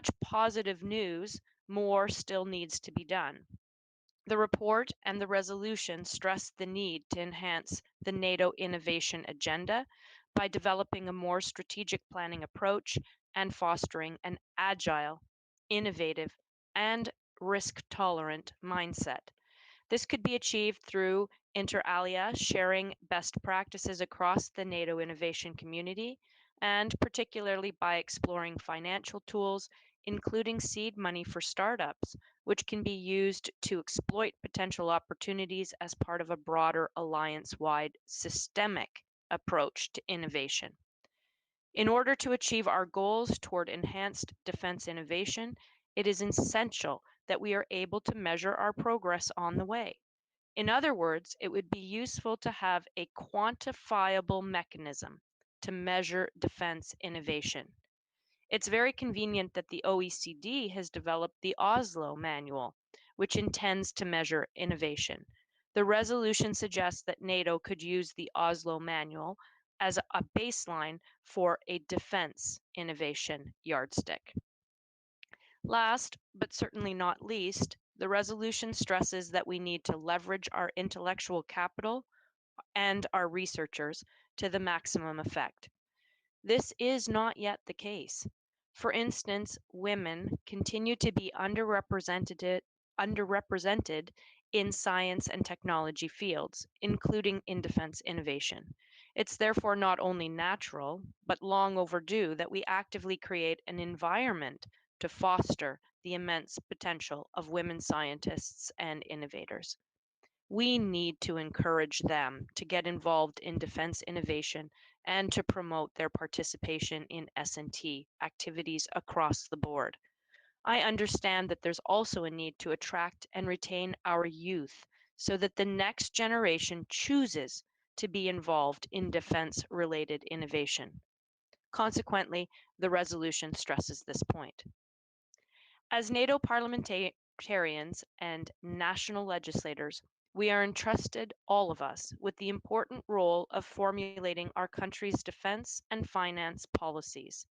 much positive news, more still needs to be done. The report and the resolution stress the need to enhance the NATO innovation agenda by developing a more strategic planning approach and fostering an agile, innovative, and risk-tolerant mindset. This could be achieved through inter alia, sharing best practices across the NATO innovation community, and particularly by exploring financial tools, including seed money for startups, which can be used to exploit potential opportunities as part of a broader alliance-wide systemic approach to innovation. In order to achieve our goals toward enhanced defense innovation, it is essential that we are able to measure our progress on the way. In other words, it would be useful to have a quantifiable mechanism to measure defense innovation. It's very convenient that the OECD has developed the Oslo Manual, which intends to measure innovation. The resolution suggests that NATO could use the Oslo Manual as a baseline for a defense innovation yardstick. Last, but certainly not least, the resolution stresses that we need to leverage our intellectual capital and our researchers to the maximum effect. This is not yet the case. For instance, women continue to be underrepresented in science and technology fields, including in defense innovation. It's therefore not only natural, but long overdue that we actively create an environment to foster the immense potential of women scientists and innovators. We need to encourage them to get involved in defense innovation and to promote their participation in S&T activities across the board. I understand that there's also a need to attract and retain our youth so that the next generation chooses to be involved in defense-related innovation. Consequently, the resolution stresses this point. As NATO parliamentarians and national legislators, we are entrusted, all of us, with the important role of formulating our country's defense and finance policies.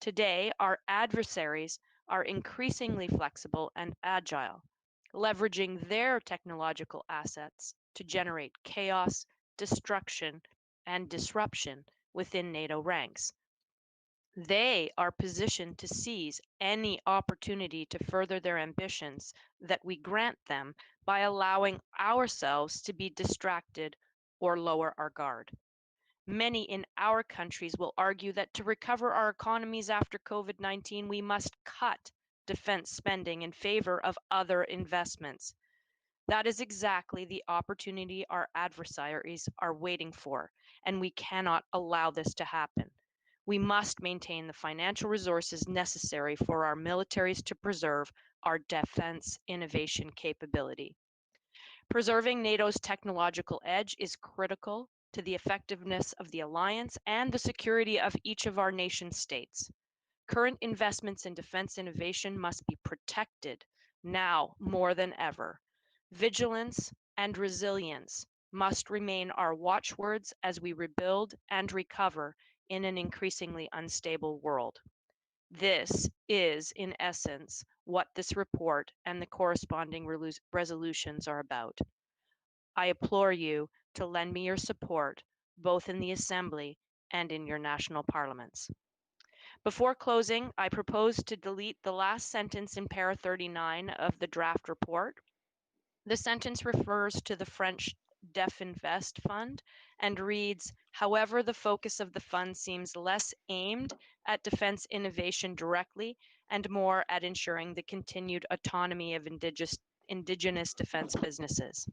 Today, our adversaries are increasingly flexible and agile, leveraging their technological assets to generate chaos, destruction, and disruption within NATO ranks. They are positioned to seize any opportunity to further their ambitions that we grant them by allowing ourselves to be distracted or lower our guard. Many in our countries will argue that to recover our economies after COVID-19, we must cut defense spending in favor of other investments. That is exactly the opportunity our adversaries are waiting for, and we cannot allow this to happen. We must maintain the financial resources necessary for our militaries to preserve our defense innovation capability. Preserving NATO's technological edge is critical to the effectiveness of the alliance and the security of each of our nation states. Current investments in defense innovation must be protected now more than ever. Vigilance and resilience must remain our watchwords as we rebuild and recover in an increasingly unstable world. This is, in essence, what this report and the corresponding resolutions are about. I implore you to lend me your support, both in the Assembly and in your national parliaments. Before closing, I propose to delete the last sentence in para 39 of the draft report. The sentence refers to the French Definvest Fund and reads, however, the focus of the fund seems less aimed at defense innovation directly and more at ensuring the continued autonomy of indigenous defense businesses.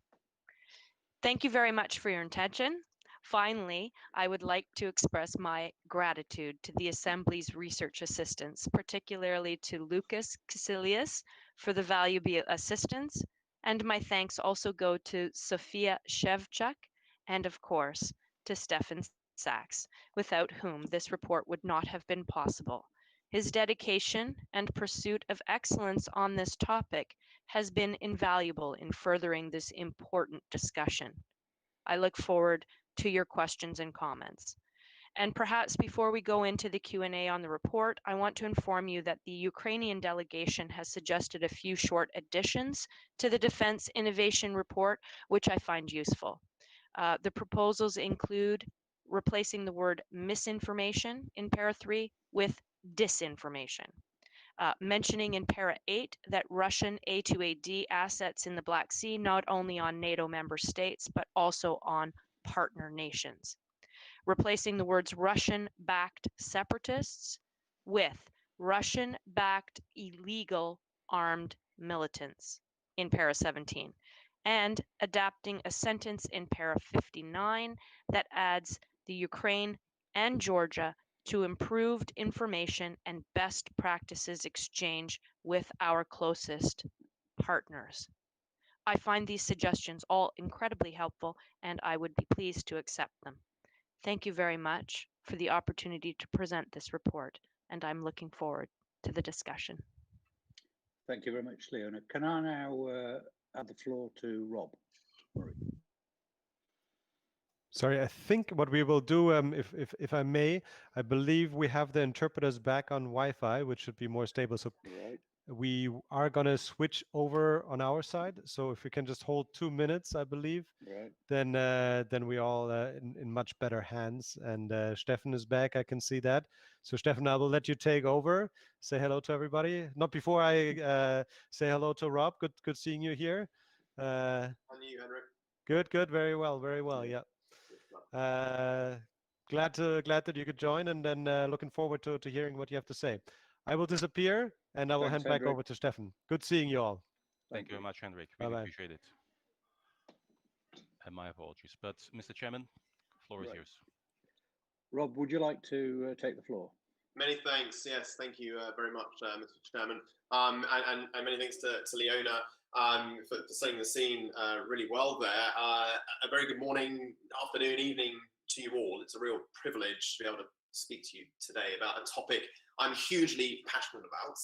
Thank you very much for your attention. Finally, I would like to express my gratitude to the Assembly's research assistants, particularly to Lucas Casilius for the valuable assistance, and my thanks also go to Sophia Shevchuk and, of course, to Stefan Sachs, without whom this report would not have been possible. His dedication and pursuit of excellence on this topic has been invaluable in furthering this important discussion. I look forward to your questions and comments. And perhaps before we go into the Q&A on the report, I want to inform you that the Ukrainian delegation has suggested a few short additions to the Defense Innovation Report, which I find useful. The proposals include replacing the word misinformation in para 3 with disinformation. Mentioning in para 8 that Russian A2AD assets in the Black Sea not only on NATO member states, but also on partner nations. Replacing the words Russian-backed separatists with Russian-backed illegal armed militants in para 17, and adapting a sentence in para 59 that adds the Ukraine and Georgia to improved information and best practices exchange with our closest partners. I find these suggestions all incredibly helpful, and I would be pleased to accept them. Thank you very much for the opportunity to present this report, and I'm looking forward to the discussion. Thank you very much, Leona. Can I now add the floor to Rob Murray? Sorry, I think what we will do, if I may, I believe we have the interpreters back on Wi-Fi, which should be more stable. So Right. we are going to switch over on our side. So if we can just hold 2 minutes, I believe, Right. then we all in much better hands. And Stefan is back. I can see that. So Stefan, I will let you take over. Say hello to everybody. Not before I say hello to Rob. Good seeing you here. And you, Henrik. Good. Very well. Yeah. Glad that you could join, and then looking forward to hearing what you have to say. I will disappear, and I will hand back over to Stefan. Good seeing you all. Thank you very much, Henrik. Really appreciate it. And my apologies. But Mr. Chairman, the floor is yours. Rob, would you like to take the floor? Many thanks. Yes, thank you very much, Mr. Chairman. And many thanks to Leona for setting the scene really well there. A very good morning, afternoon, evening to you all. It's a real privilege to be able to speak to you today about a topic I'm hugely passionate about.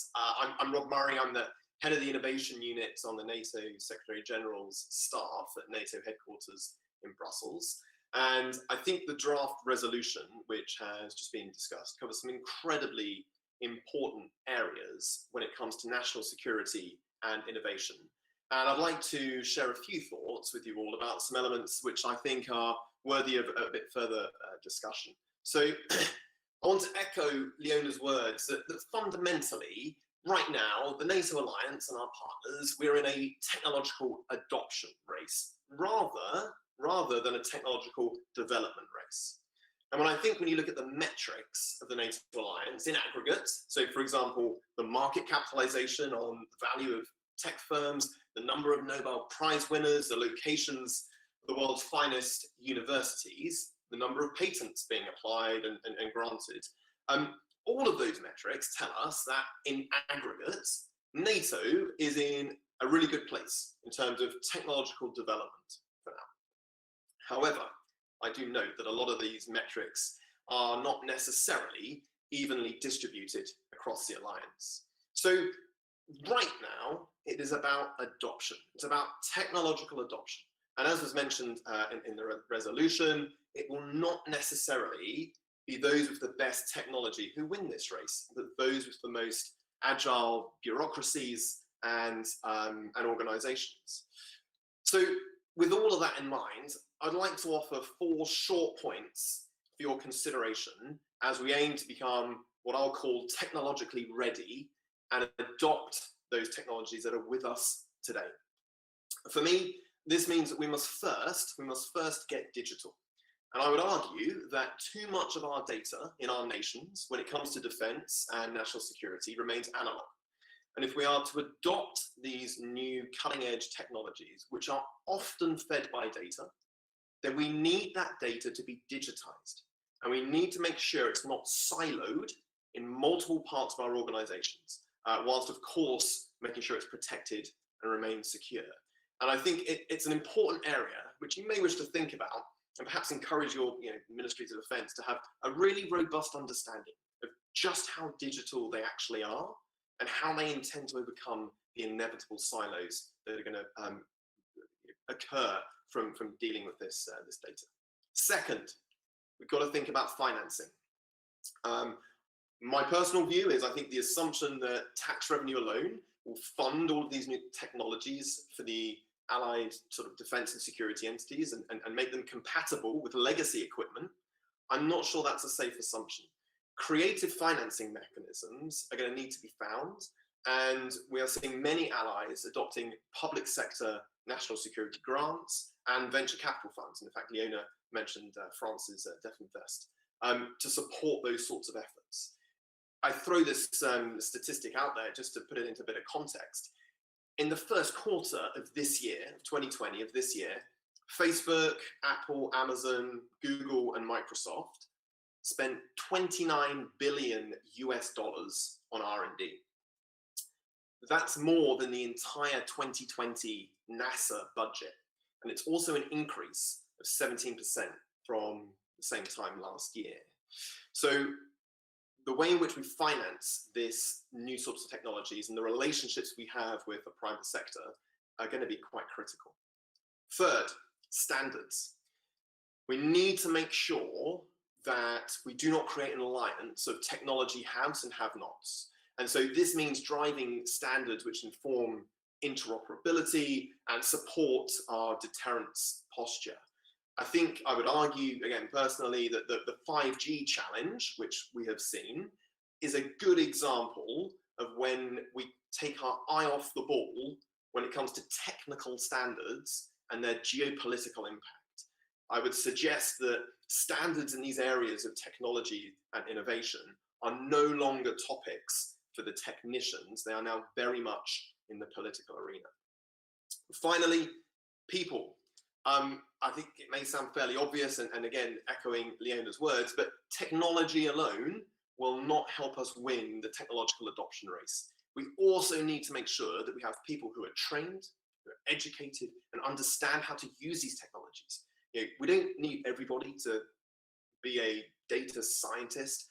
I'm Rob Murray. I'm the head of the innovation unit on the NATO Secretary General's staff at NATO headquarters in Brussels. And I think the draft resolution, which has just been discussed, covers some incredibly important areas when it comes to national security and innovation. And I'd like to share a few thoughts with you all about some elements which I think are worthy of a bit further discussion. So I want to echo Leona's words that fundamentally, right now, the NATO alliance and our partners, we're in a technological adoption race rather than a technological development race. And when you look at the metrics of the NATO alliance in aggregate, so for example, the market capitalization on the value of tech firms, the number of Nobel Prize winners, the locations of the world's finest universities, the number of patents being applied and granted, all of those metrics tell us that in aggregate, NATO is in a really good place in terms of technological development for now. However, I do note that a lot of these metrics are not necessarily evenly distributed across the alliance. So right now, it is about adoption. It's about technological adoption. And as was mentioned in the resolution, it will not necessarily be those with the best technology who win this race, but those with the most agile bureaucracies and organizations. So with all of that in mind, I'd like to offer 4 short points for your consideration as we aim to become what I'll call technologically ready and adopt those technologies that are with us today. For me, this means that we must first get digital. And I would argue that too much of our data in our nations, when it comes to defense and national security, remains analog. And if we are to adopt these new cutting-edge technologies, which are often fed by data, then we need that data to be digitized. And we need to make sure it's not siloed in multiple parts of our organizations, whilst of course making sure it's protected and remains secure. And I think it's an important area which you may wish to think about and perhaps encourage your ministries of defense to have a really robust understanding of just how digital they actually are and how they intend to overcome the inevitable silos that are going to occur from dealing with this data. Second, we've got to think about financing. My personal view is I think the assumption that tax revenue alone will fund all of these new technologies for the allied sort of defense and security entities and make them compatible with legacy equipment, I'm not sure that's a safe assumption. Creative financing mechanisms are going to need to be found, and we are seeing many allies adopting public sector national security grants and venture capital funds. And in fact, Leona mentioned France's DefInvest to support those sorts of efforts. I throw this statistic out there just to put it into a bit of context. In the first quarter of this year, of 2020, of this year, Facebook, Apple, Amazon, Google, and Microsoft spent $29 billion on R&D. That's more than the entire 2020 NASA budget. And it's also an increase of 17% from the same time last year. So the way in which we finance this new sorts of technologies and the relationships we have with the private sector are going to be quite critical. Third, standards. We need to make sure that we do not create an alliance of technology haves and have-nots. And so this means driving standards which inform interoperability and support our deterrence posture. I think I would argue, again, personally, that the 5G challenge, which we have seen, is a good example of when we take our eye off the ball when it comes to technical standards and their geopolitical impact. I would suggest that standards in these areas of technology and innovation are no longer topics for the technicians. They are now very much in the political arena. Finally, people. I think it may sound fairly obvious, and again, echoing Leona's words, but technology alone will not help us win the technological adoption race. We also need to make sure that we have people who are trained, who are educated, and understand how to use these technologies. You know, we don't need everybody to be a data scientist,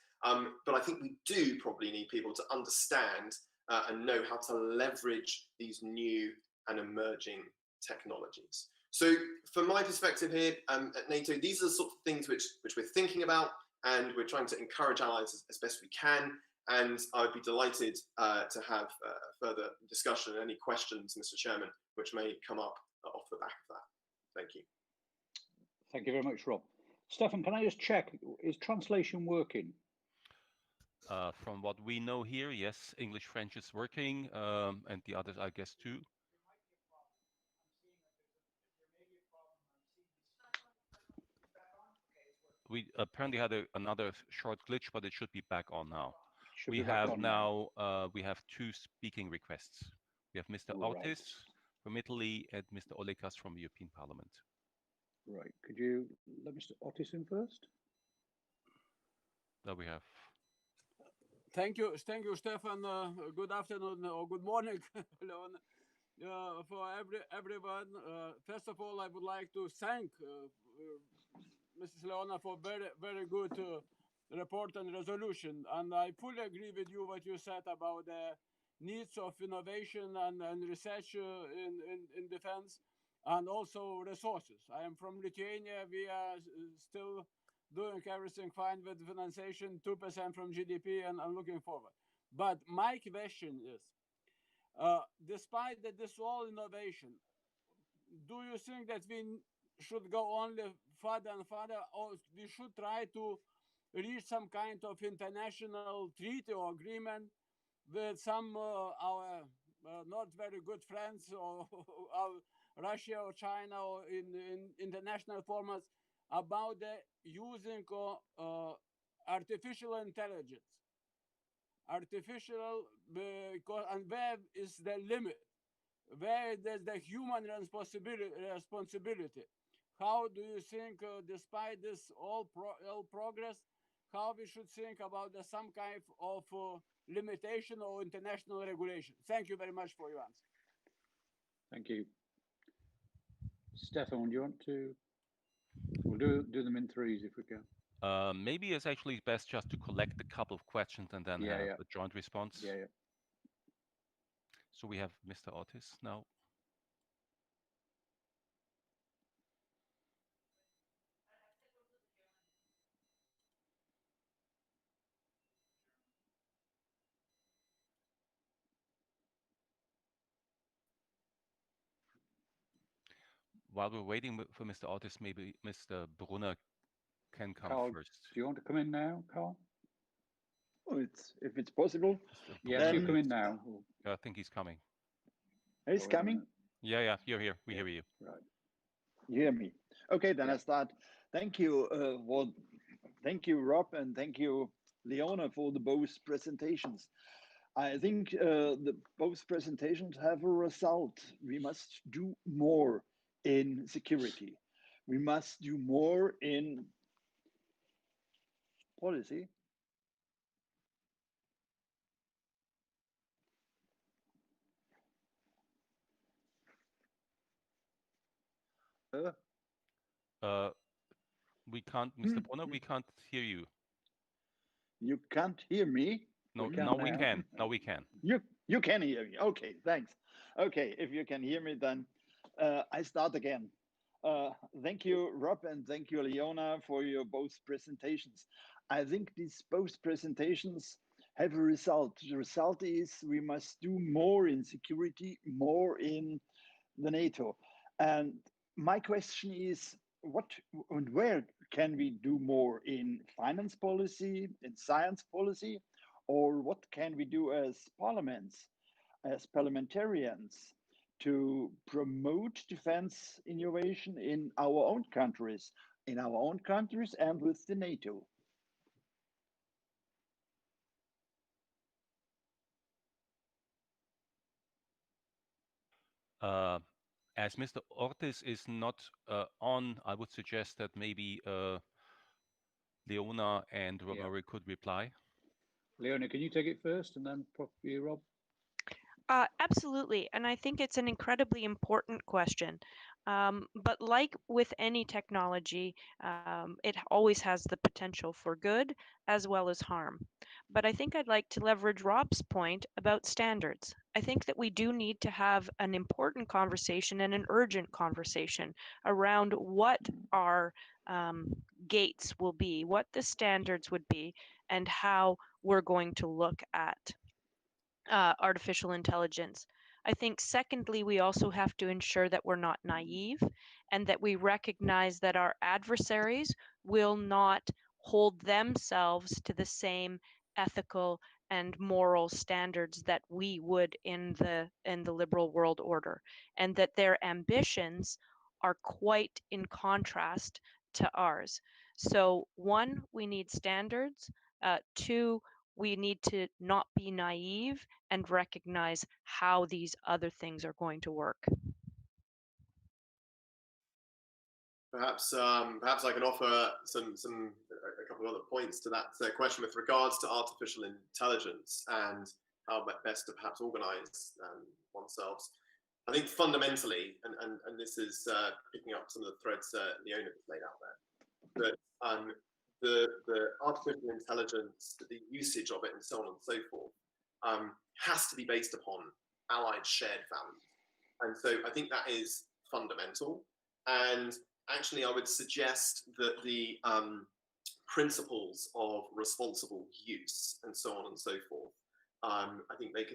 but I think we do probably need people to understand and know how to leverage these new and emerging technologies. So from my perspective here at NATO, these are the sort of things which we're thinking about, and we're trying to encourage allies as best we can. And I would be delighted to have further discussion and any questions, Mr. Chairman, which may come up off the back of that. Thank you. Thank you very much, Rob. Stefan, can I just check, is translation working? From what we know here, yes, English, French is working, and the others, I guess, too. We apparently had another short glitch, but it should be back on now. We have now we have two speaking requests. We have Mr. Ortiz from Italy and Mr. Olekas from the European Parliament. Right. Could you let Mr. Ortiz in first? There we have. Thank you, Stefan. Good afternoon or good morning, for everyone. First of all, I would like to thank Mrs. Leona for very good report and resolution. And I fully agree with you what you said about the needs of innovation and research in defense, and also resources. I am from Lithuania. We are still doing everything fine with financiation, 2% from GDP, and I'm looking forward. But my question is, despite this all innovation, do you think that we should go only further and further, or we should try to reach some kind of international treaty or agreement with some our not very good friends, or Russia or China, or in international formats, about the using artificial intelligence? Because, and where is the limit? Where is the human responsibility? How do you think, despite this all progress, how we should think about some kind of limitation or international regulation? Thank you very much for your answer. Thank you. Stefan, do you want to? We'll do them in threes if we can. Maybe it's actually best just to collect a couple of questions and then have a joint response. Yeah. So we have Mr. Ortiz now. while we're waiting for Mr. Ortiz, maybe Mr. Brunner can come Carl, first. do you want to come in now, Carl? Oh, if it's possible. Yes, you come in now. I think he's coming. He's coming. Yeah, you're here. We hear you. Right. You hear me? Okay, then I start. Thank you, thank you, Rob, and thank you, Leona, for the both presentations. I think both presentations have a result. We must do more in security. We must do more in policy. We can't, Mr. Brunner, we can't hear you. You can't hear me? No, now we can. Now we can. You can hear me. Okay, thanks. Okay, if you can hear me, then I start again. Thank you, Rob, and thank you, Leona, for your both presentations. I think these both presentations have a result. The result is we must do more in security, more in the NATO. And my question is, what and where can we do more in finance policy, in science policy, or what can we do as parliaments, as parliamentarians, to promote defense innovation in our own countries, and with the NATO? As Mr. Ortiz is not on, I would suggest that maybe Leona and Rosemary could reply. Leona, can you take it first and then probably Rob? Absolutely. And I think it's an incredibly important question. But like with any technology, it always has the potential for good as well as harm. But I think I'd like to leverage Rob's point about standards. I think that we do need to have an important conversation and an urgent conversation around what our gates will be, what the standards would be, and how we're going to look at artificial intelligence. I think, secondly, we also have to ensure that we're not naive and that we recognize that our adversaries will not hold themselves to the same ethical and moral standards that we would in the liberal world order, and that their ambitions are quite in contrast to ours. So, one, we need standards. Two, we need to not be naive and recognize how these other things are going to work. Perhaps I can offer a couple of other points to that question with regards to artificial intelligence and how best to perhaps organize oneself. I think fundamentally, and this is picking up some of the threads Leona has laid out there, that the artificial intelligence, the usage of it, and so on and so forth, has to be based upon allied shared values. And so I think that is fundamental. And actually, I would suggest that the principles of responsible use and so on and so forth, I think they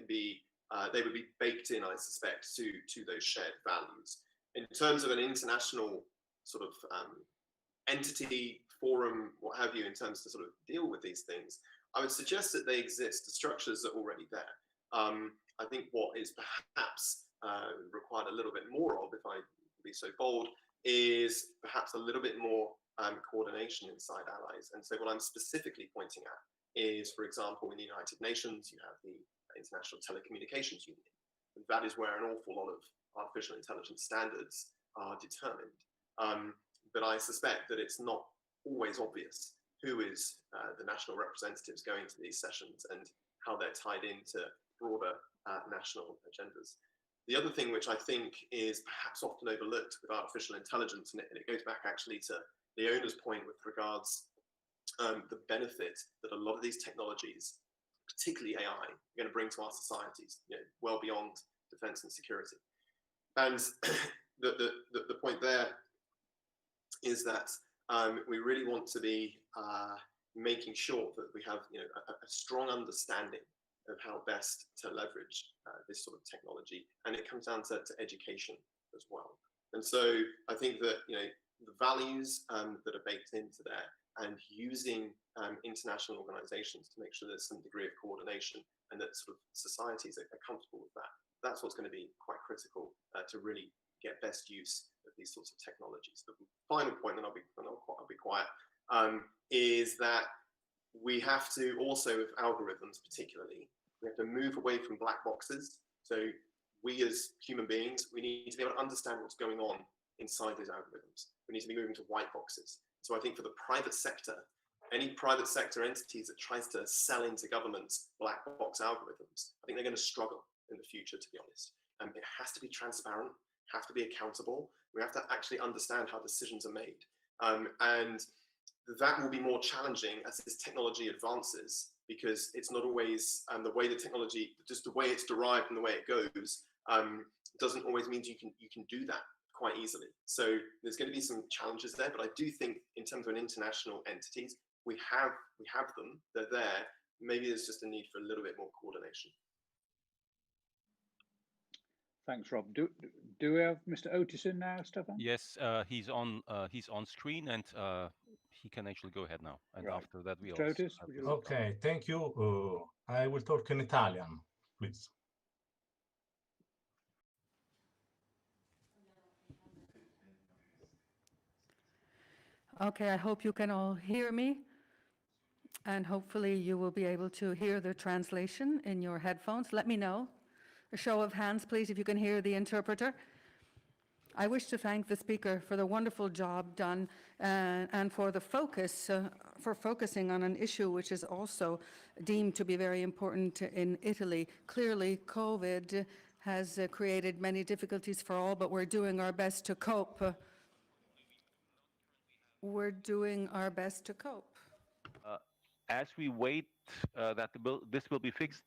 would be baked in, I suspect, to those shared values. In terms of an international sort of entity, forum, what have you, in terms to sort of deal with these things, I would suggest that they exist. The structures are already there. I think what is perhaps required a little bit more of, if I be so bold, is perhaps a little bit more coordination inside allies. And so what I'm specifically pointing at is, for example, in the United Nations, you have the International Telecommunications Union. And that is where an awful lot of artificial intelligence standards are determined. But I suspect that it's not always obvious who is the national representatives going to these sessions and how they're tied into broader national agendas. The other thing which I think is perhaps often overlooked with artificial intelligence, and it goes back actually to Leona's point with regards the benefit that a lot of these technologies, particularly AI, are going to bring to our societies, well beyond defense and security. And the point there is that we really want to be making sure that we have a strong understanding of how best to leverage this sort of technology. And it comes down to education as well. And so I think that, the values that are baked into there and using international organizations to make sure there's some degree of coordination and that sort of societies are comfortable with that. That's what's going to be quite critical to really get best use of these sorts of technologies. The final point, and I'll be quiet, is that we have to also, with algorithms particularly, we have to move away from black boxes. So we as human beings, we need to be able to understand what's going on inside those algorithms. We need to be moving to white boxes. So I think for the private sector, any private sector entities that tries to sell into governments black box algorithms, I think they're going to struggle in the future, to be honest. It has to be transparent, have to be accountable. We have to actually understand how decisions are made. And that will be more challenging as this technology advances, because it's not always the way the technology, just the way it's derived and the way it goes, doesn't always mean you can do that quite easily. So there's going to be some challenges there, but I do think in terms of international entities, we have them, they're there. Maybe there's just a need for a little bit more coordination. Thanks, Rob. Do we have Mr. Otis in now, Stefan? Yes, he's on screen, and he can actually go ahead now. And Right. after that, we Mr. also Otis, have would you this. like- Okay, thank you. I will talk in Italian, please. Okay, I hope you can all hear me, and hopefully you will be able to hear the translation in your headphones. Let me know. A show of hands, please, if you can hear the interpreter. I wish to thank the speaker for the wonderful job done and for the focus, for focusing on an issue which is also deemed to be very important in Italy. Clearly, COVID has created many difficulties for all, but we're doing our best to cope. We're doing our best to cope. As we wait that this will be fixed.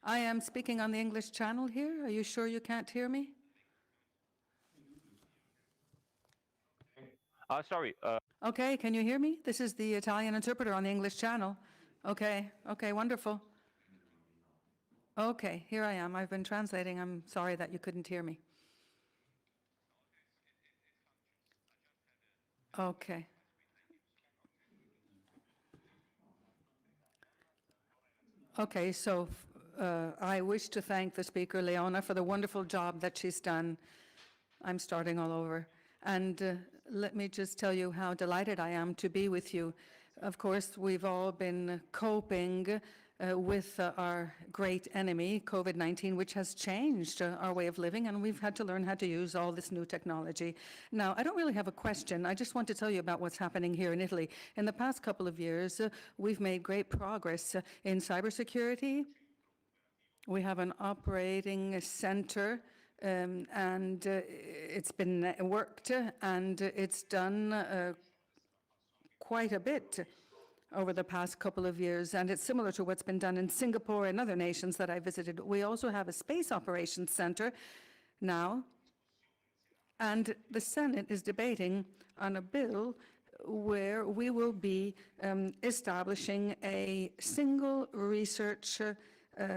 I am speaking on the English channel here. Are you sure you can't hear me? Sorry. Okay, can you hear me? This is the Italian interpreter on the English channel. Okay, wonderful. Okay, here I am. I've been translating. I'm sorry that you couldn't hear me. Okay. Okay, so I wish to thank the speaker, Leona, for the wonderful job that she's done. I'm starting all over. And let me just tell you how delighted I am to be with you. Of course, we've all been coping with our great enemy, COVID-19, which has changed our way of living, and we've had to learn how to use all this new technology. Now, I don't really have a question. I just want to tell you about what's happening here in Italy. In the past couple of years, we've made great progress in cybersecurity. We have an operating center, and it's been worked, and it's done quite a bit over the past couple of years, and it's similar to what's been done in Singapore and other nations that I visited. We also have a space operations center now, and the Senate is debating on a bill where we will be establishing a single research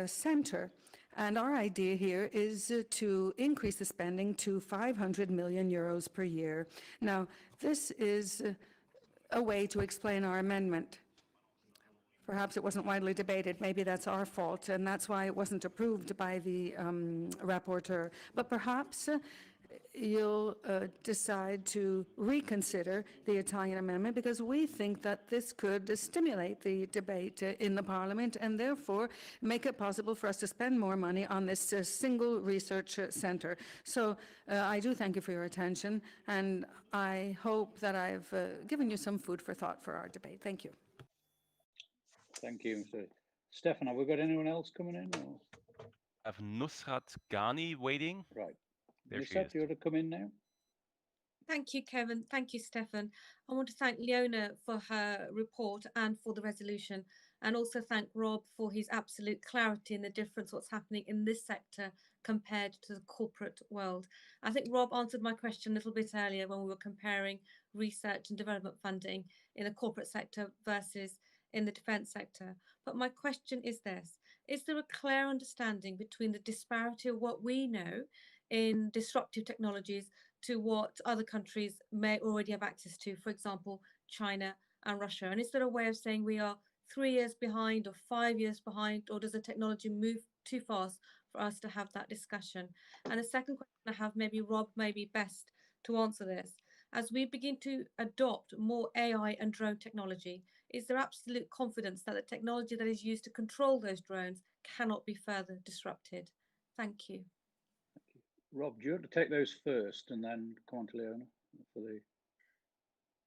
center. And our idea here is to increase the spending to 500 million euros per year. Now, this is a way to explain our amendment. Perhaps it wasn't widely debated. Maybe that's our fault, and that's why it wasn't approved by the rapporteur. But perhaps you'll decide to reconsider the Italian amendment, because we think that this could stimulate the debate in the Parliament and therefore make it possible for us to spend more money on this single research center. So I do thank you for your attention, and I hope that I've given you some food for thought for our debate. Thank you. Thank you, Mr. Stefan, have we got anyone else coming in? Or? I have Nusrat Ghani waiting. Right. There she Nusrat, is. you ought to come in now. Thank you, Kevin. Thank you, Stefan. I want to thank Leona for her report and for the resolution, and also thank Rob for his absolute clarity in the difference what's happening in this sector compared to the corporate world. I think Rob answered my question a little bit earlier when we were comparing research and development funding in the corporate sector versus in the defence sector. But my question is this: is there a clear understanding between the disparity of what we know in disruptive technologies to what other countries may already have access to, for example, China and Russia? And is there a way of saying we are 3 years behind or 5 years behind, or does the technology move too fast for us to have that discussion? And the second question I have, maybe Rob may be best to answer this. As we begin to adopt more AI and drone technology, is there absolute confidence that the technology that is used to control those drones cannot be further disrupted? Thank you. Rob, do you want to take those first and then come on to Leona for the...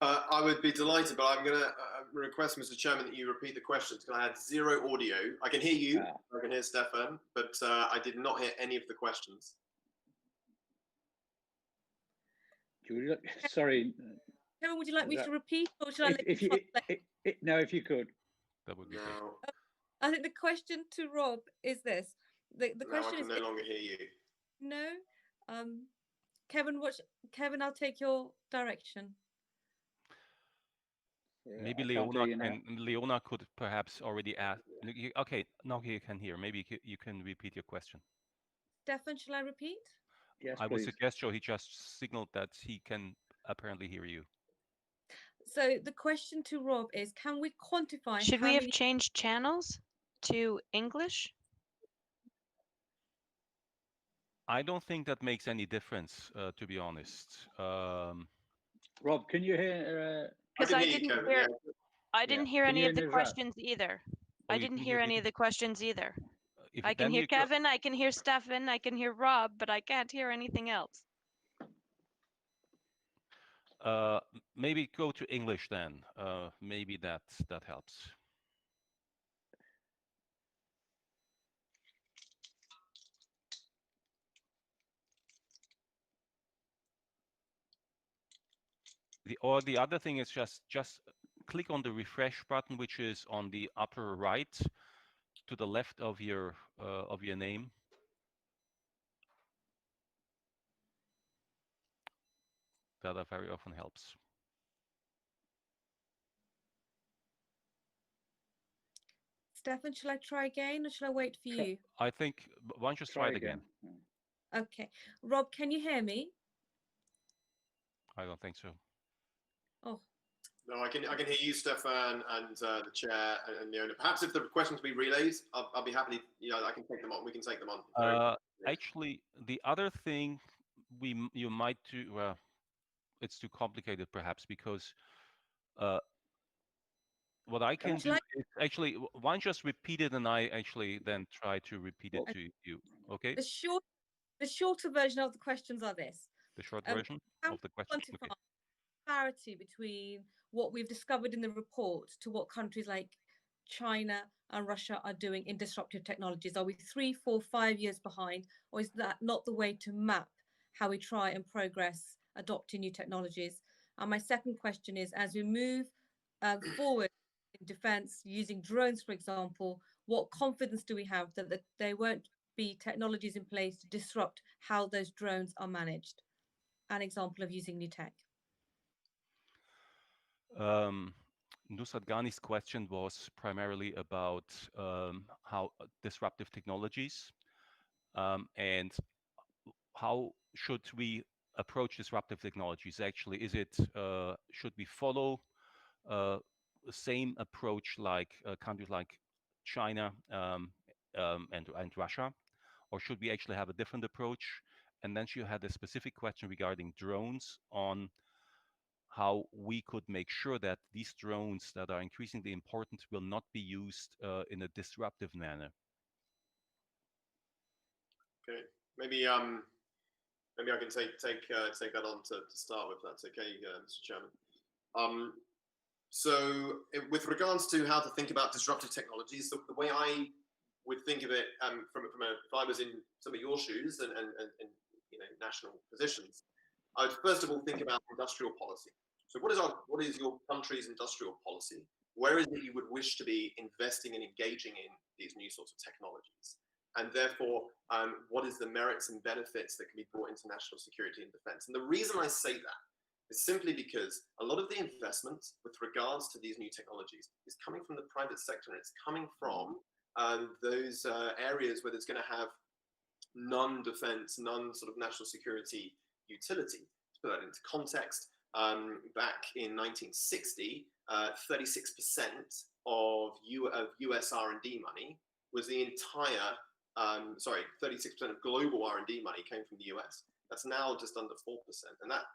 I would be delighted, but I'm going to request, Mr. Chairman, that you repeat the questions because I had zero audio. I can hear you, I can hear Stefan, but I did not hear any of the questions. Julia, sorry. Kevin, would you like me to repeat, or should I let if you translate? No, if you could. That would be great. I think the question to Rob is this. The question I can is... no longer hear you. No? Kevin, I'll take your direction. Maybe Leona could perhaps already ask. Okay, now you can hear. Maybe you can repeat your question. Stefan, shall I repeat? Yes, I would suggest he just signaled that he can apparently hear you. So the question to Rob is, can we quantify Should how we have many... changed channels to English? I don't think that makes any difference, to be honest. Rob, can you hear? Because I didn't hear any of the questions either. I didn't hear any of the questions either. I can hear Kevin, I can hear Stefan, I can hear Rob, but I can't hear anything else. Maybe go to English then. Maybe that helps. The other thing is just click on the refresh button, which is on the upper right, to the left of your name. That very often helps. Stefan, shall I try again, or shall I wait for you? I think why don't you try it again? Okay. Rob, can you hear me? I don't think so. Oh. No, I can hear you, Stefan, and the chair and Leona. Perhaps if the questions be relayed, I'll be happy. I can take them on. We can take them on. Actually, the other thing you might do. Well, it's too complicated, perhaps, because what I can do is actually, why don't you just repeat it, and I actually then try to repeat it to you. Okay. The shorter version of the questions are this. The short version of the question. Okay. Clarity between what we've discovered in the report to what countries like China and Russia are doing in disruptive technologies. Are we 3, 4, 5 years behind, or is that not the way to map how we try and progress adopting new technologies? And my second question is, as we move forward in defense using drones, for example, what confidence do we have that there won't be technologies in place to disrupt how those drones are managed? An example of using new tech. Nusrat Ghani's question was primarily about how disruptive technologies and how should we approach disruptive technologies. Actually, is it should we follow the same approach like countries like China and Russia, or should we actually have a different approach? And then she had a specific question regarding drones on how we could make sure that these drones that are increasingly important will not be used in a disruptive manner. Okay, maybe I can take that on to start with. That's okay, Mr. Chairman. So with regards to how to think about disruptive technologies, the way I would think of it if I was in some of your shoes and national positions, I would first of all think about industrial policy. So what is your country's industrial policy? Where is it you would wish to be investing and engaging in these new sorts of technologies? And therefore, what is the merits and benefits that can be brought into national security and defense? And the reason I say that is simply because a lot of the investment with regards to these new technologies is coming from the private sector, and it's coming from those areas where there's going to have non-defense, non-sort of national security utility. to put that into context, back in 1960, 36% of US R&D money was the entire, 36% of global R&D money came from the US. That's now just under 4%. And that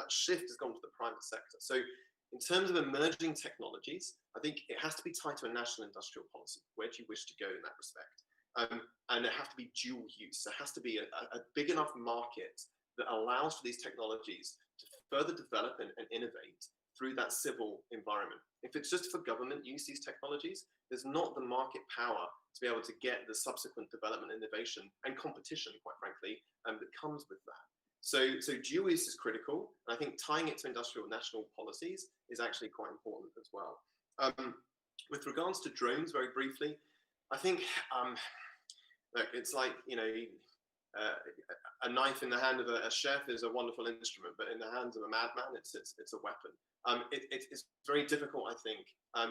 shift has gone to the private sector. So in terms of emerging technologies, I think it has to be tied to a national industrial policy. Where do you wish to go in that respect? And there have to be dual use. There has to be a big enough market that allows for these technologies to further develop and innovate through that civil environment. If it's just for government use, these technologies, there's not the market power to be able to get the subsequent development, innovation, and competition, quite frankly, that comes with that. So dual use is critical. And I think tying it to industrial national policies is actually quite important as well. With regards to drones, very briefly, I think, look, it's like, you know, a knife in the hand of a chef is a wonderful instrument, but in the hands of a madman, it's a weapon. It's very difficult, I think,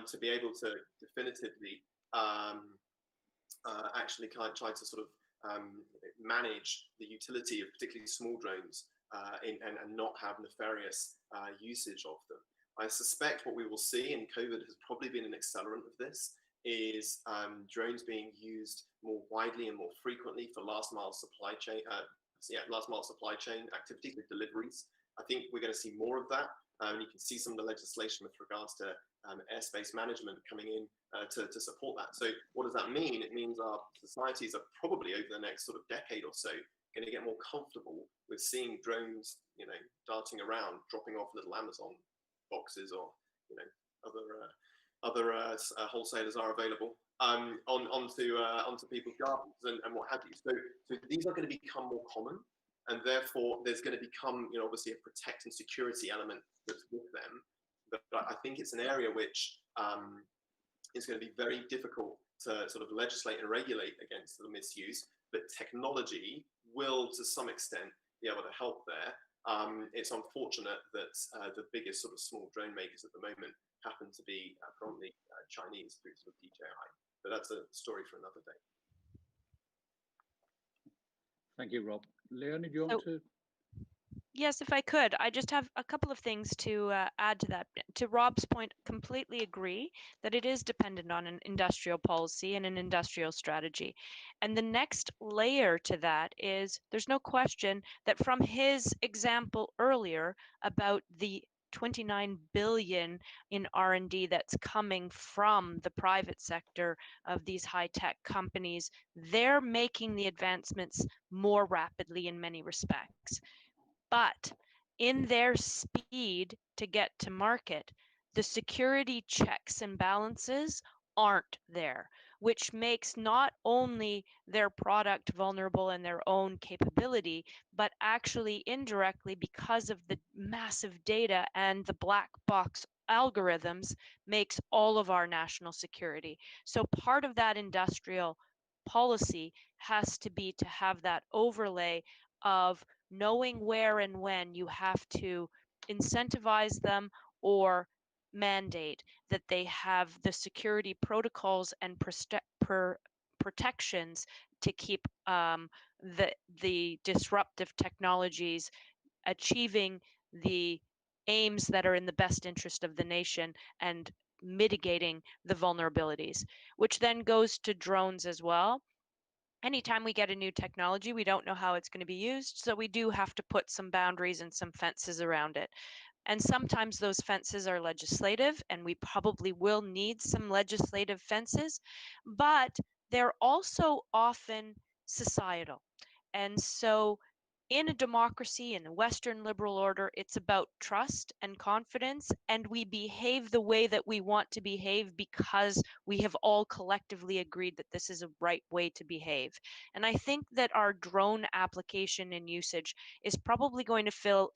to be able to definitively actually try to sort of manage the utility of particularly small drones and not have nefarious usage of them. I suspect what we will see, and COVID has probably been an accelerant of this, is drones being used more widely and more frequently for last mile supply chain activities with deliveries. I think we're going to see more of that. You can see some of the legislation with regards to airspace management coming in to support that. So what does that mean? It means our societies are probably over the next sort of decade or so going to get more comfortable with seeing drones, you know, darting around, dropping off little Amazon boxes or, you know, other wholesalers are available onto people's gardens and what have you. So these are going to become more common, and therefore there's going to become, you know, obviously a protect and security element that's with them. But I think it's an area which is going to be very difficult to sort of legislate and regulate against the misuse. But technology will, to some extent, be able to help there. It's unfortunate that the biggest sort of small drone makers at the moment happen to be probably Chinese through sort of DJI. But that's a story for another day. Thank you, Rob. Leonie, do you want to? Yes, if I could, I just have a couple of things to add to that. To Rob's point, completely agree that it is dependent on an industrial policy and an industrial strategy. And the next layer to that is there's no question that from his example earlier about the 29 billion in R&D that's coming from the private sector of these high-tech companies, they're making the advancements more rapidly in many respects. But in their speed to get to market, the security checks and balances aren't there, which makes not only their product vulnerable in their own capability, but actually indirectly, because of the massive data and the black box algorithms, makes all of our national security. So part of that industrial policy has to be to have that overlay of knowing where and when you have to incentivize them or mandate that they have the security protocols and protections to keep the disruptive technologies achieving the aims that are in the best interest of the nation and mitigating the vulnerabilities, which then goes to drones as well. Anytime we get a new technology, we don't know how it's going to be used, so we do have to put some boundaries and some fences around it. And sometimes those fences are legislative, and we probably will need some legislative fences, but they're also often societal. And so in a democracy, in the Western liberal order, it's about trust and confidence, and we behave the way that we want to behave because we have all collectively agreed that this is a right way to behave. And I think that our drone application and usage is probably going to fill,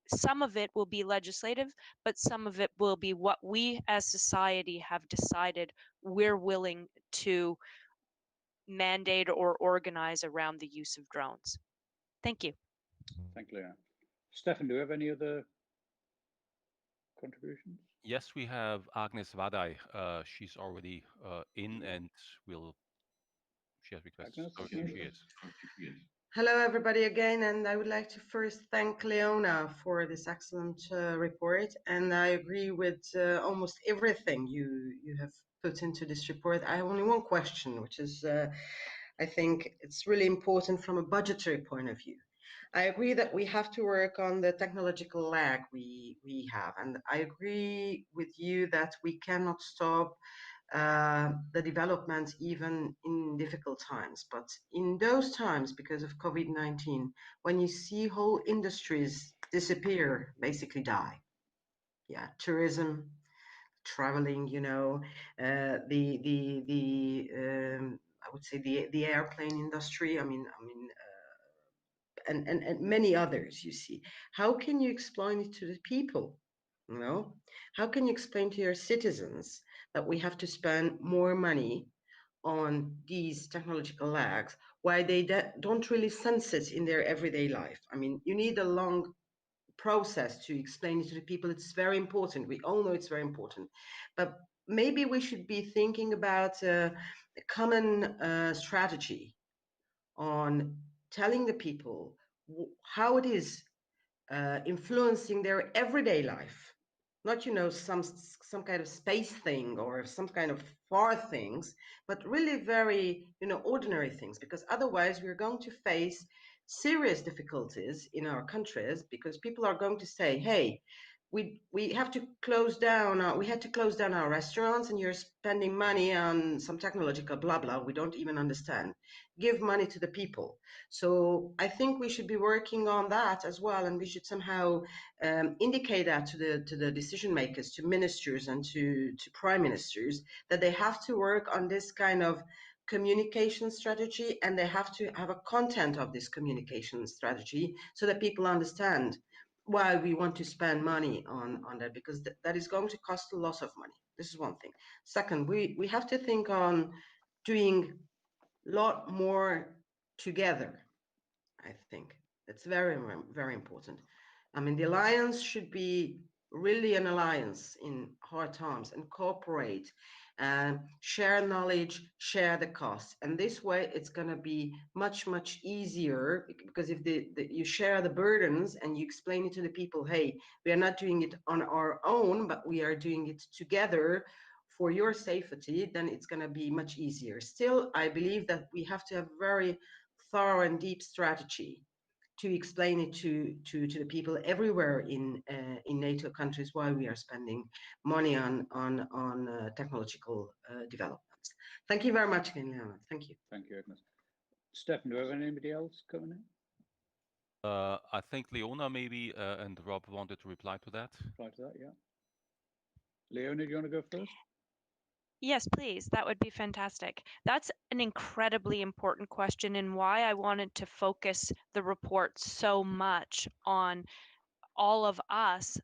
some of it will be legislative, but some of it will be what we as society have decided we're willing to mandate or organize around the use of drones. Thank you. Thank you, Leon. Stefan, do you have any other contributions? Yes, we have Agnes Vadai. She's already in and she has requested. Agnes, Oh, here she is. Hello, everybody again, and I would like to first thank Leona for this excellent report. And I agree with almost everything you have put into this report. I have only one question, which is I think it's really important from a budgetary point of view. I agree that we have to work on the technological lag we have, and I agree with you that we cannot stop the development even in difficult times. But in those times, because of COVID-19, when you see whole industries disappear, basically die. Yeah, tourism, traveling, you know, I would say the airplane industry. And many others, you see. How can you explain it to the people? You know, how can you explain to your citizens that we have to spend more money on these technological lags, why they don't really sense it in their everyday life? I mean, you need a long process to explain it to the people. It's very important. We all know it's very important. But maybe we should be thinking about a common strategy on telling the people how it is influencing their everyday life, not, you know, some kind of space thing or some kind of far things, but really very, you know, ordinary things, because otherwise we're going to face serious difficulties in our countries, because people are going to say, hey, we have to close down, we had to close down our restaurants, and you're spending money on some technological blah blah we don't even understand. Give money to the people. So I think we should be working on that as well, and we should somehow indicate that to the decision makers, to ministers and to prime ministers, that they have to work on this kind of communication strategy, and they have to have a content of this communication strategy so that people understand why we want to spend money on that, because that is going to cost a lot of money. This is one thing. Second, we have to think on doing a lot more together. I think it's very, very important. I mean, the alliance should be really an alliance in hard times, and cooperate and share knowledge, share the costs. And this way it's going to be much, much easier, because if you share the burdens and you explain it to the people, hey, we are not doing it on our own, but we are doing it together for your safety, then it's going to be much easier. Still, I believe that we have to have very thorough and deep strategy to explain it to the people everywhere in NATO countries why we are spending money on technological developments. Thank you very much, Leona. Thank you. Thank you, Agnes. Stefan, do we have anybody else coming in? I think Leona maybe and Rob wanted to reply to that. Reply to that, yeah. Leona, do you want to go first? Yes, please. That would be fantastic. That's an incredibly important question, and why I wanted to focus the report so much on all of us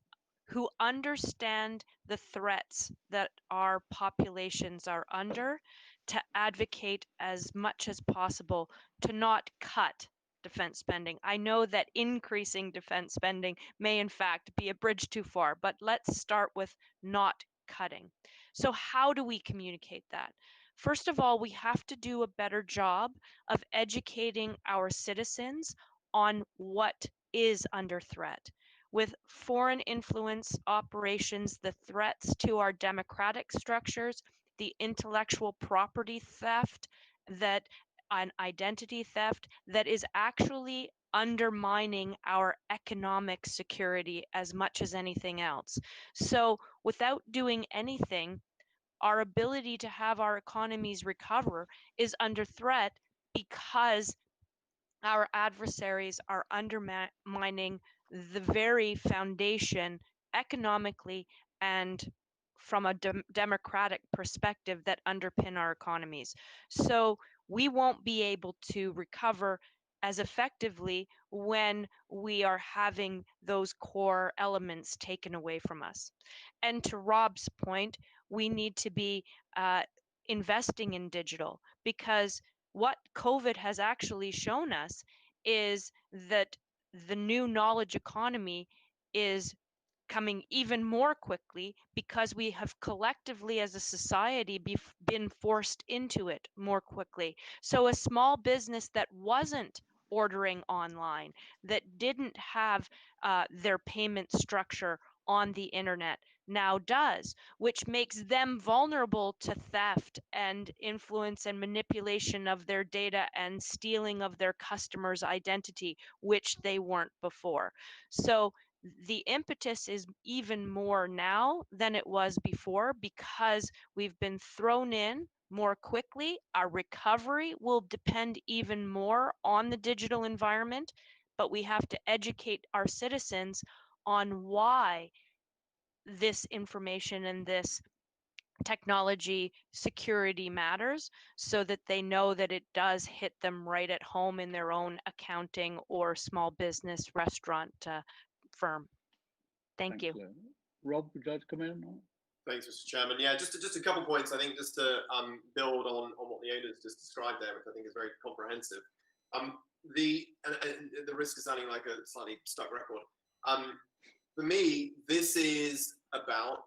who understand the threats that our populations are under, to advocate as much as possible to not cut defense spending. I know that increasing defense spending may in fact be a bridge too far, but let's start with not cutting. So how do we communicate that? First of all, we have to do a better job of educating our citizens on what is under threat. With foreign influence operations, the threats to our democratic structures, the intellectual property theft, that an identity theft that is actually undermining our economic security as much as anything else. So without doing anything, our ability to have our economies recover is under threat, because our adversaries are undermining the very foundation economically and from a democratic perspective that underpin our economies. So we won't be able to recover as effectively when we are having those core elements taken away from us. And to Rob's point, we need to be investing in digital, because what COVID has actually shown us is that the new knowledge economy is coming even more quickly, because we have collectively as a society been forced into it more quickly. So a small business that wasn't ordering online, that didn't have their payment structure on the internet, now does, which makes them vulnerable to theft and influence and manipulation of their data and stealing of their customers' identity, which they weren't before. So the impetus is even more now than it was before because we've been thrown in more quickly. Our recovery will depend even more on the digital environment, but we have to educate our citizens on why this information and this technology security matters, so that they know that it does hit them right at home in their own accounting or small business restaurant firm. Thank you. Leona. Rob, would you like to come in? Thanks, Mr. Chairman. Yeah, just a couple points. I think just to build on what Leona's just described there, which I think is very comprehensive. The risk of sounding like a slightly stuck record. For me, this is about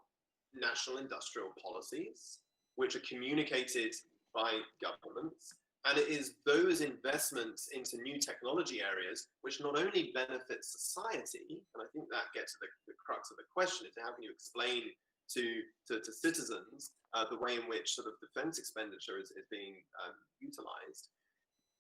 national industrial policies, which are communicated by governments. And it is those investments into new technology areas which not only benefit society, and I think that gets to the crux of the question, is how can you explain to citizens the way in which sort of defense expenditure is being utilized.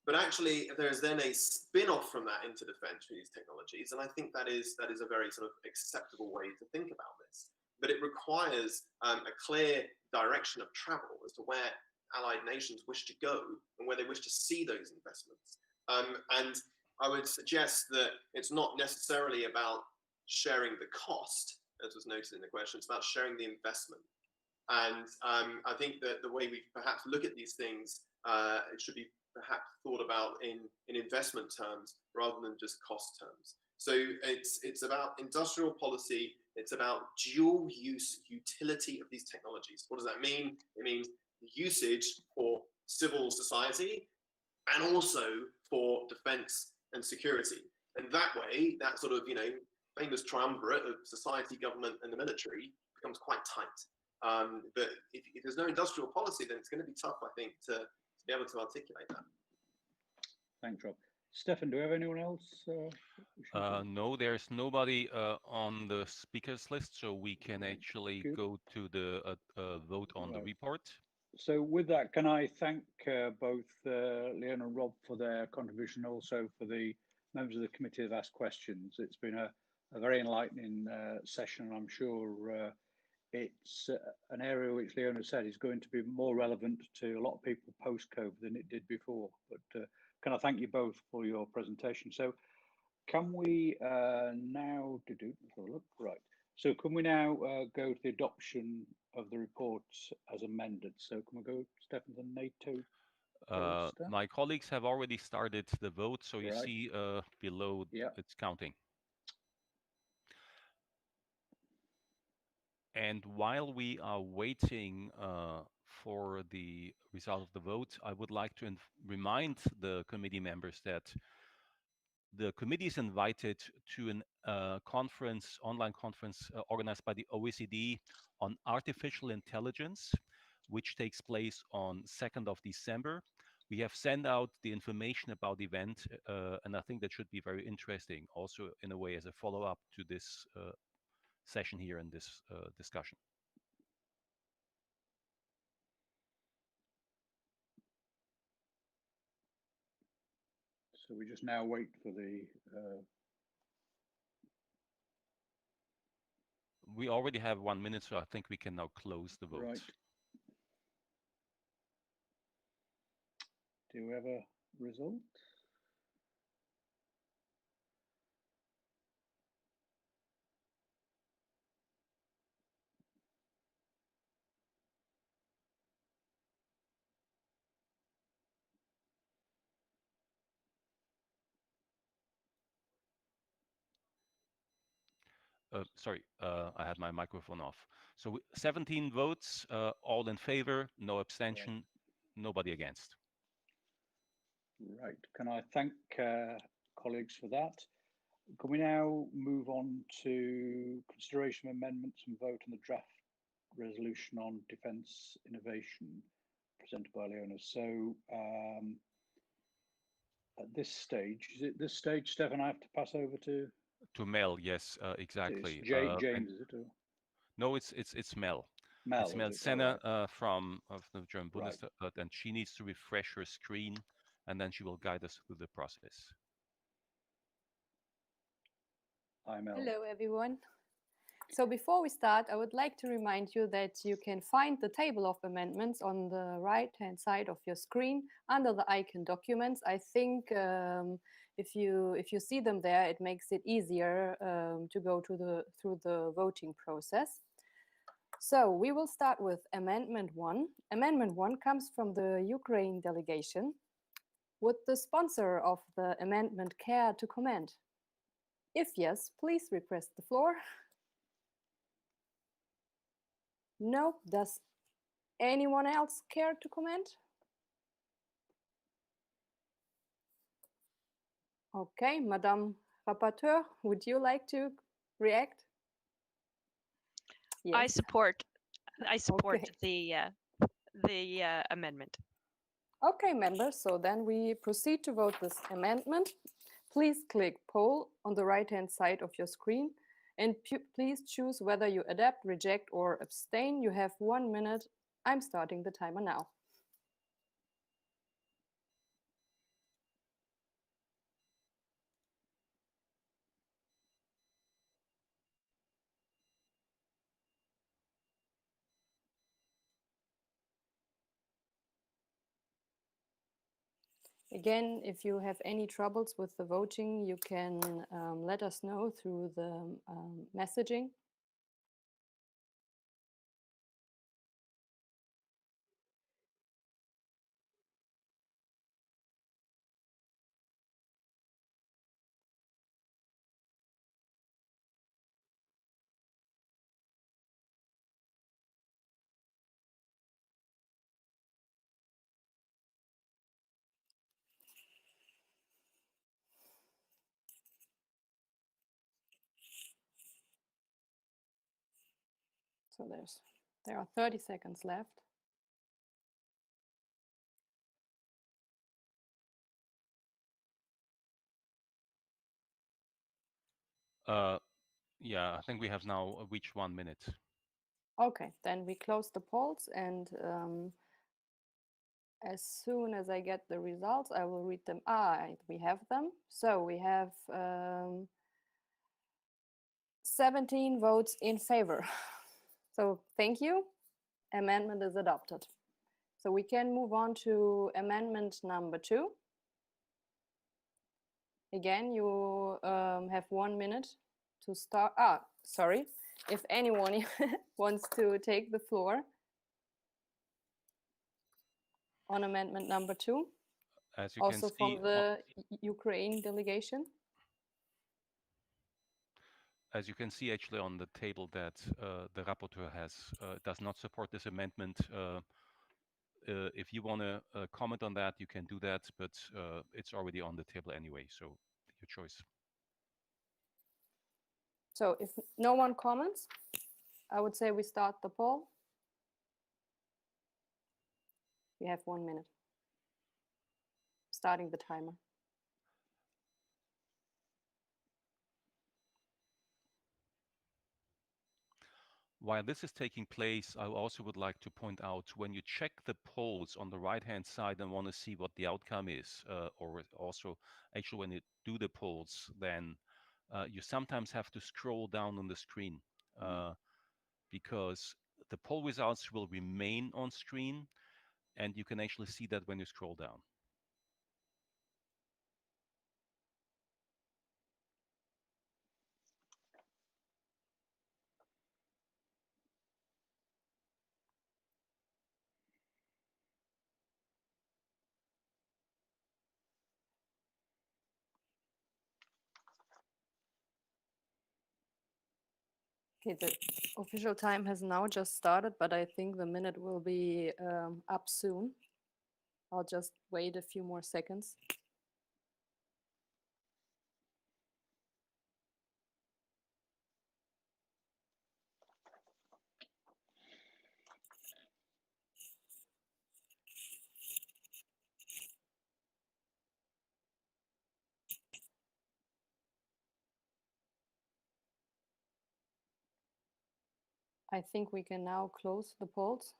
But actually, there is then a spin-off from that into defense for these technologies, and I think that is a very sort of acceptable way to think about this. But it requires a clear direction of travel as to where allied nations wish to go and where they wish to see those investments. And I would suggest that it's not necessarily about sharing the cost, as was noted in the question, it's about sharing the investment. And I think that the way we perhaps look at these things, it should be perhaps thought about in investment terms rather than just cost terms. So it's about industrial policy, it's about dual use utility of these technologies. What does that mean? It means usage for civil society and also for defense and security. And that way, that sort of, famous triumvirate of society, government, and the military becomes quite tight. But if there's no industrial policy, then it's going to be tough, I think, to be able to articulate that. Thanks, Rob. Stefan, do we have anyone else? No, there's nobody on the speakers list, so we can actually go to the vote on the report. So with that, can I thank both Leona and Rob for their contribution, also for the members of the committee that have asked questions. It's been a very enlightening session. I'm sure it's an area which Leona said is going to be more relevant to a lot of people post-COVID than it did before. But can I thank you both for your presentation? So can we now look right? So can we now go to the adoption of the reports as amended? So can we go, Stefan, the NATO? My colleagues have already started the vote, so you see below it's counting. And while we are waiting for the result of the vote, I would like to remind the committee members that the committee is invited to an online conference organized by the OECD on artificial intelligence, which takes place on 2nd of December. We have sent out the information about the event, and I think that should be very interesting, also in a way as a follow-up to this session here in this discussion. So we just now wait for the... We already have 1 minute, so I think we can now close the vote. Right. Do we have a result? Sorry, I had my microphone off. So 17 votes, all in favor, no abstention, nobody against. Right. Can I thank colleagues for that? Can we now move on to consideration of amendments and vote on the draft resolution on defence innovation presented by Leona? So at this stage. Is it this stage, Stefan, I have to pass over to? To Mel, yes, exactly. James, is it? Or? No, it's Mel. Mel, it's Mel is it? Senner Right. from of the German Right. Bundestag, and she needs to refresh her screen, and then she will guide us through the process. Hi, Mel. Hello, everyone. So before we start, I would like to remind you that you can find the table of amendments on the right-hand side of your screen under the icon Documents. I think if you see them there, it makes it easier to go through the voting process. So we will start with Amendment 1. Amendment 1 comes from the Ukraine delegation. Would the sponsor of the amendment care to comment? If yes, please request the floor. No. Does anyone else care to comment? Okay, Madame Rapporteur, would you like to react? Yes. I support okay. the amendment. Okay, members, so then we proceed to vote this amendment. Please click poll on the right-hand side of your screen and please choose whether you adapt, reject, or abstain. You have 1 minute. I'm starting the timer now. Again, if you have any troubles with the voting, you can let us know through the messaging. So there are 30 seconds left. Yeah, I think we have now reached 1 minute. Okay, then we close the polls, and as soon as I get the results, I will read them. We have them. So we have 17 votes in favor. So thank you. Amendment is adopted. So we can move on to amendment number 2. Again, you have 1 minute to start. Sorry. If anyone wants to take the floor on amendment number 2, as you also can see, from the Ukraine delegation. As you can see, actually, on the table that the rapporteur does not support this amendment. If you want to comment on that, you can do that, but it's already on the table anyway, so your choice. So if no one comments, I would say we start the poll. We have 1 minute. Starting the timer. While this is taking place, I also would like to point out, when you check the polls on the right-hand side and want to see what the outcome is, or also actually when you do the polls, then you sometimes have to scroll down on the screen because the poll results will remain on screen, and you can actually see that when you scroll down. Okay, the official time has now just started, but I think the minute will be up soon. I'll just wait a few more seconds. I think we can now close the polls.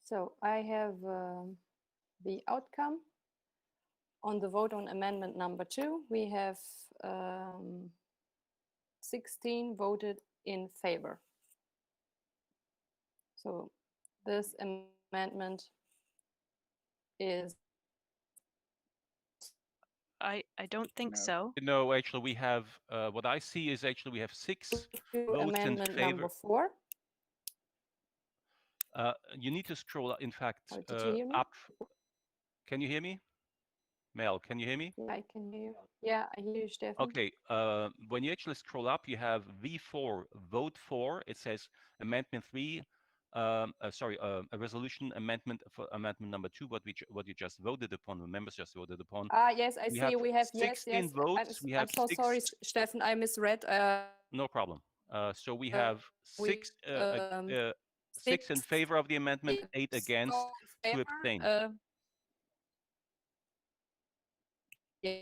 So I have the outcome. On the vote on amendment number 2, we have 16 voted in favor. So this amendment is... I don't think so. No, actually, we have, what I see is actually we have 6 votes in amendment favor. number 4. You need to scroll, in fact, did you hear me? up. Can you hear me? Mel, can you hear me? Yeah, I can hear you. Yeah, I hear you, Stefan. Okay, when you actually scroll up, you have V4, vote for. It says amendment 3, a resolution amendment for amendment number 2, what you just voted upon, the members just voted upon. Yes, I see. We have 16 votes. I'm so sorry, Stefan. I misread. No problem. So we have 6 in favor of the amendment, 8 against, 2 abstain. Yeah.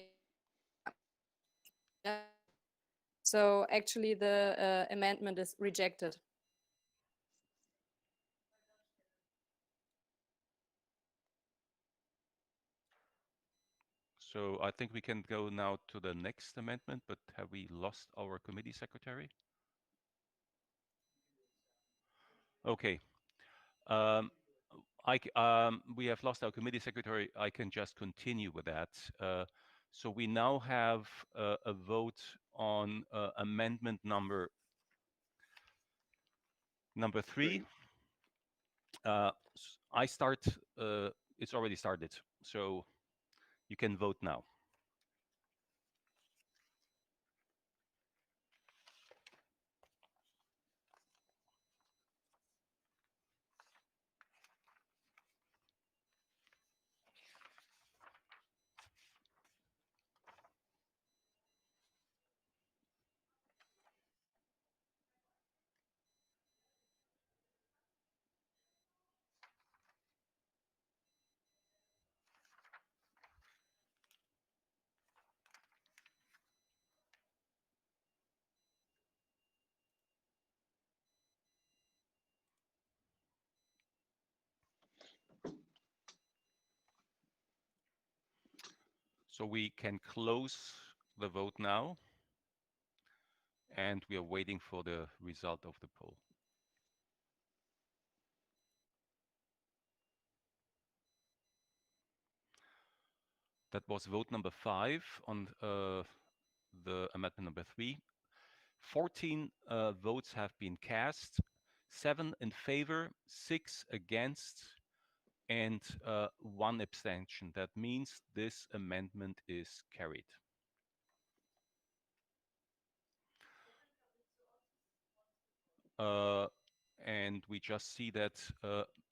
So actually the amendment is rejected. So I think we can go now to the next amendment, but have we lost our committee secretary? Okay. We have lost our committee secretary. I can just continue with that. So we now have a vote on amendment number 3. I start, it's already started, so you can vote now. So we can close the vote now, and we are waiting for the result of the poll. That was vote number 5 on the amendment number 3. 14 votes have been cast, 7 in favor, 6 against, and 1 abstention. That means this amendment is carried. And we just see that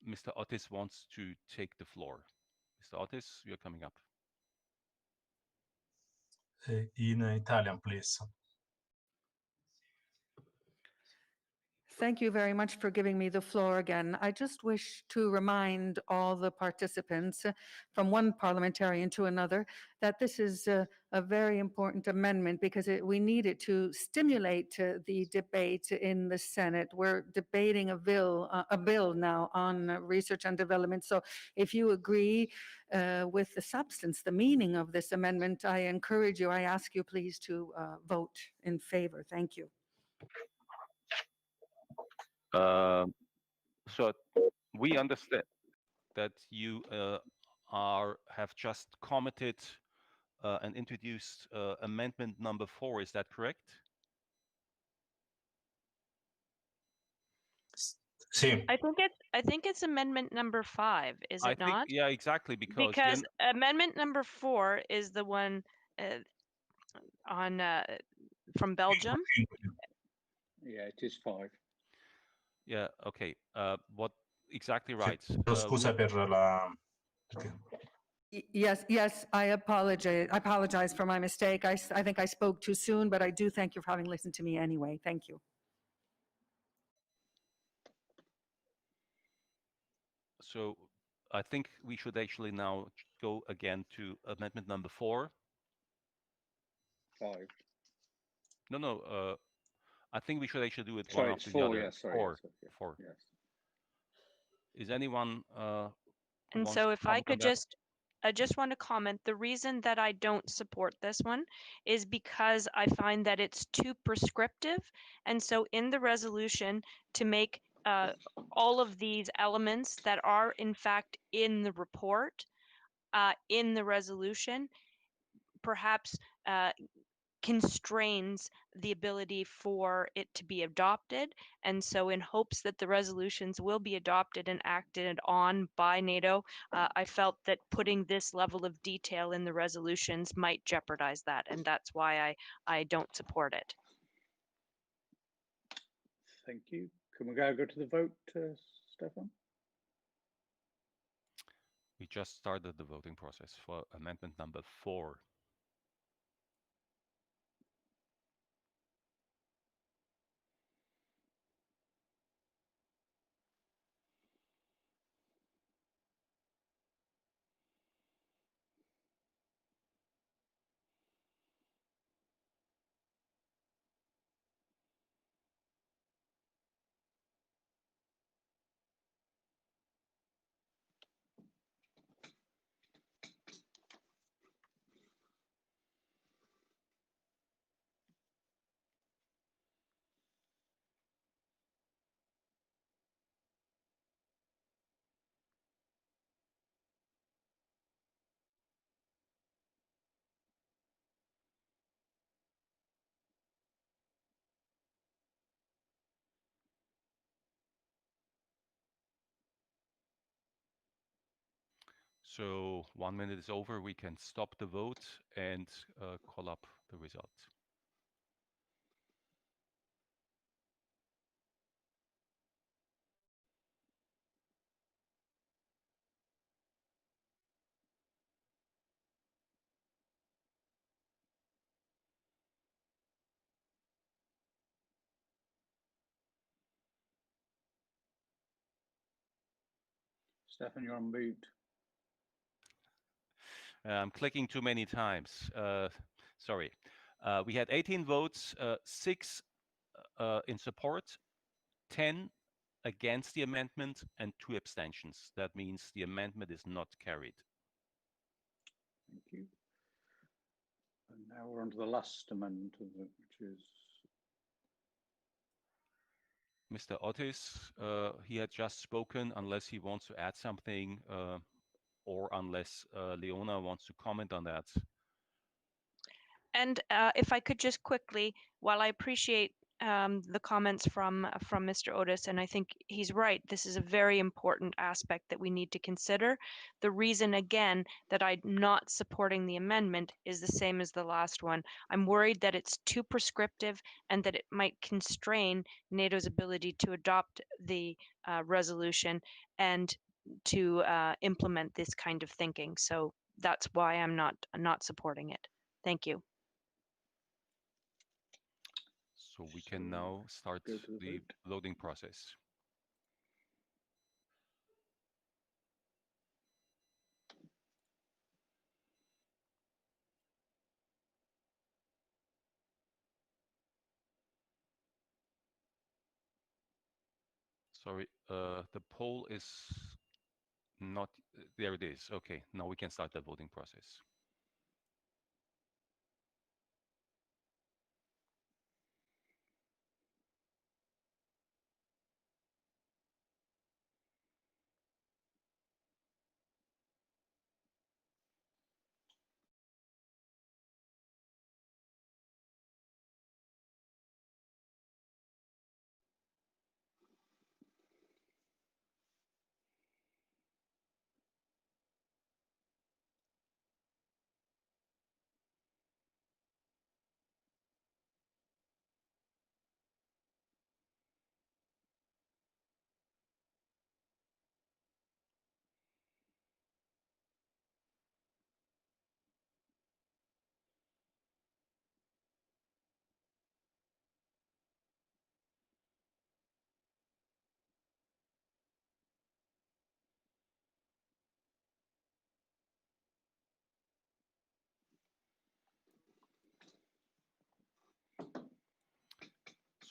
Mr. Otis wants to take the floor. Mr. Otis, you're coming up. In Italian, please. Thank you very much for giving me the floor again. I just wish to remind all the participants from one parliamentarian to another that this is a very important amendment because we need it to stimulate the debate in the Senate. We're debating a bill now on research and development. So if you agree with the substance, the meaning of this amendment, I encourage you, I ask you please to vote in favor. Thank you. So we understand that you have just commented and introduced amendment number 4. Is that correct? Sí. I think it's amendment number 5. Is it not? Yeah, exactly. Because amendment number 4 is the one on from Belgium. Yeah, it is 5. Yeah, okay. What exactly right? Scusa per la... Yes, I apologize for my mistake. I think I spoke too soon, but I do thank you for having listened to me anyway. Thank you. So I think we should actually now go again to amendment number 4. 5. No, I think we should actually do it Sorry, one it's after the 4. other. Yes, sorry. Four. Yes, yeah, Four. yes. Is anyone who And wants so to if I comment on could that? I just want to comment, the reason that I don't support this one is because I find that it's too prescriptive. And so in the resolution, to make all of these elements that are in fact in the report, in the resolution, perhaps constrains the ability for it to be adopted. And so in hopes that the resolutions will be adopted and acted on by NATO, I felt that putting this level of detail in the resolutions might jeopardize that. And that's why I don't support it. Thank you. Can we go to the vote, Stefan? We just started the voting process for amendment number 4. So 1 minute is over. We can stop the vote and call up the result. Stefan, you're on mute. I'm clicking too many times. Sorry. We had 18 votes, 6 in support, 10 against the amendment, and 2 abstentions. That means the amendment is not carried. Thank you. And now we're on to the last amendment, which is Mr. Otis, he had just spoken, unless he wants to add something, or unless Leona wants to comment on that. And if I could just quickly, while I appreciate the comments from Mr. Otis, and I think he's right, this is a very important aspect that we need to consider. The reason, again, that I'm not supporting the amendment is the same as the last one. I'm worried that it's too prescriptive and that it might constrain NATO's ability to adopt the resolution and to implement this kind of thinking. So that's why I'm not supporting it. Thank you. So we can now start the voting process. Sorry, the poll is not, there it is. Okay, now we can start the voting process.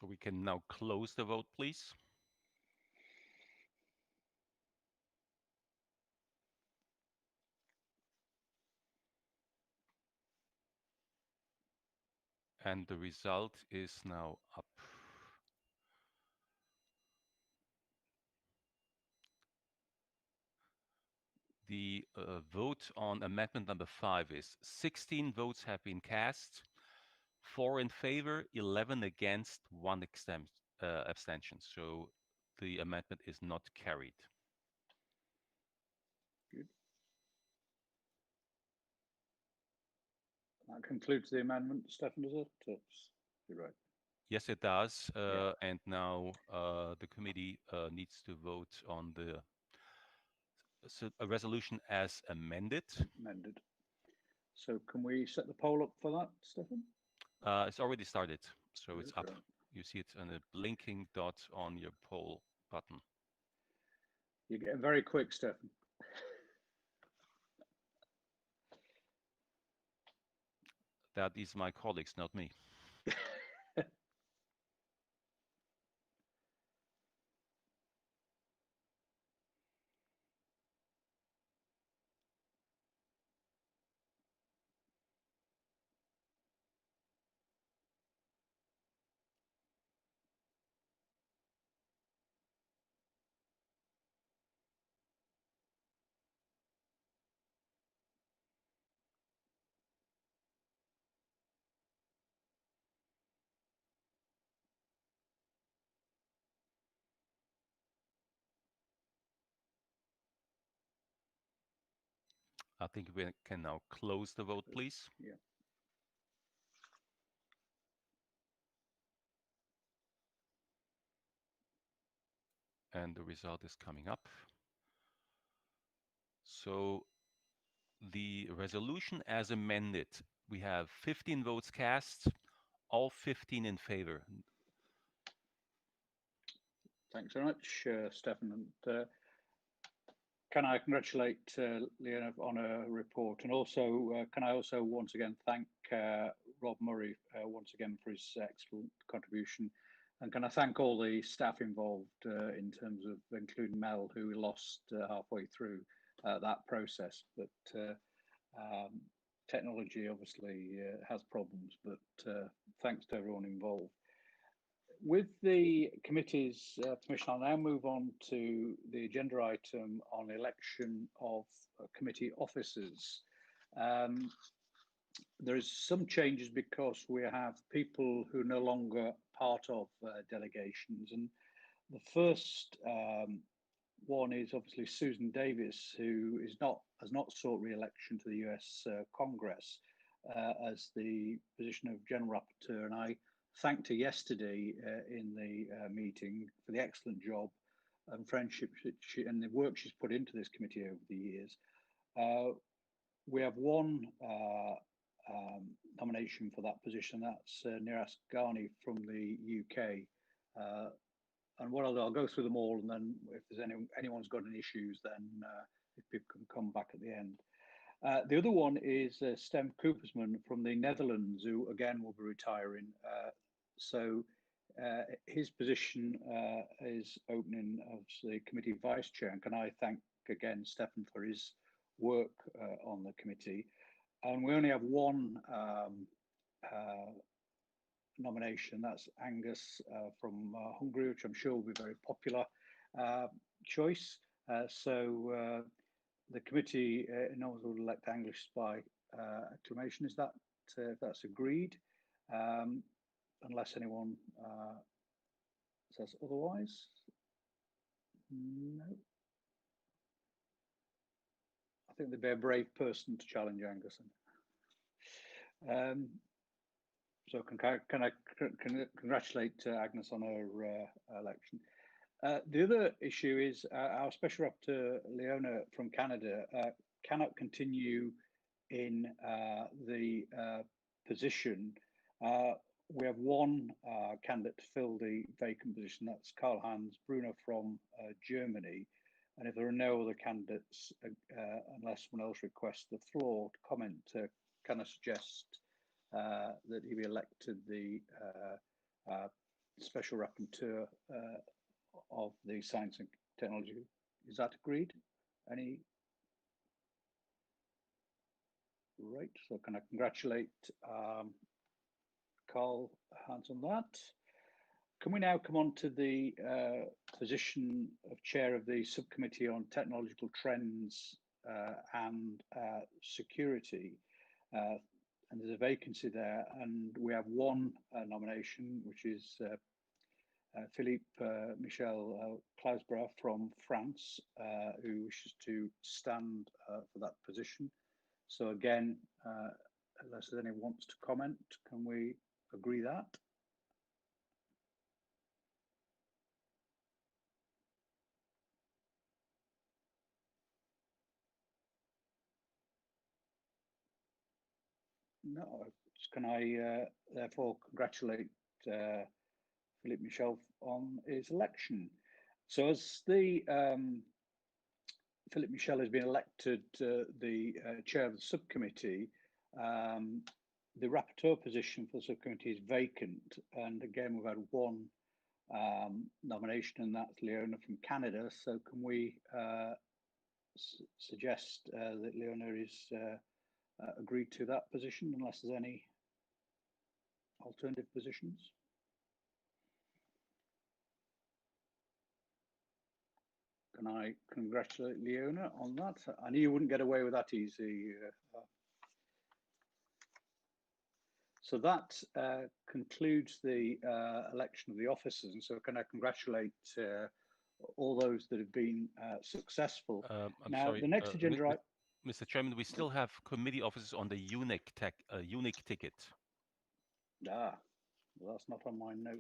So we can now close the vote, please. And the result is now up. The vote on amendment number 5 is 16 votes have been cast, 4 in favor, 11 against, 1 abstention. So the amendment is not carried. Good. That concludes the amendment, Stefan, does it? You're right. Yes, it does. And now the committee needs to vote on the a resolution as amended. Amended. So can we set the poll up for that, Stefan? It's already started, so it's up. Right. You see it on a blinking dot on your poll button. You're getting very quick, Stefan. That is my colleagues, not me. I think we can now close the vote, please. Yeah. And the result is coming up. So the resolution as amended, we have 15 votes cast, all 15 in favor. Thanks very much, Stefan. And can I congratulate Leona on her report, and also can I also once again thank Rob Murray once again for his excellent contribution, and can I thank all the staff involved in terms of including Mel, who we lost halfway through that process. But technology obviously has problems, but thanks to everyone involved. With the committee's permission, I'll now move on to the agenda item on election of committee officers. There is some changes because we have people who are no longer part of delegations, and the first one is obviously Susan Davis, who has not sought re-election to the US Congress as the position of General Rapporteur, and I thanked her yesterday in the meeting for the excellent job and friendship and the work she's put into this committee over the years. We have one nomination for that position. That's Neeras Ghani from the UK. And what I'll go through them all, and then if there's anyone's got any issues, then if people can come back at the end. The other one is Stem Coopersman from the Netherlands, who again will be retiring. So his position is opening as the committee vice chair. And can I thank again Stefan for his work on the committee. And we only have one nomination. That's Angus from Hungary, which I'm sure will be a very popular choice. So the committee knows will elect Angus by acclamation. Is that if that's agreed? Unless anyone says otherwise. No. I think they'd be a brave person to challenge Angus. So can I congratulate Agnes on her election. The other issue is our Special Rapporteur, Leona from Canada, cannot continue in the position. We have one candidate to fill the vacant position, that's Karl-Heinz Brunner from Germany. And if there are no other candidates, unless someone else requests the floor to comment, can I suggest that he be elected the Special Rapporteur of the Science and Technology. Is that agreed? Any? Right, so can I congratulate Karl Hans on that? Can we now come on to the position of Chair of the Subcommittee on Technological Trends and Security? And there's a vacancy there, and we have one nomination, which is Philippe Michel Clausbras from France, who wishes to stand for that position. So again, unless anyone wants to comment, can we agree that? No. Can I therefore congratulate Philippe Michel on his election? So as the Philippe Michel has been elected the chair of the subcommittee, the rapporteur position for the subcommittee is vacant, and again we've had one nomination, and that's Leona from Canada. So can we suggest that Leona is agreed to that position, unless there's any alternative positions? Can I congratulate Leona on that? I knew you wouldn't get away with that easy. So that concludes the election of the officers. And so can I congratulate all those that have been successful. I'm now, sorry, the next agenda... Mr. Chairman, we still have committee officers on the unique ticket. Ah, well, that's not on my note.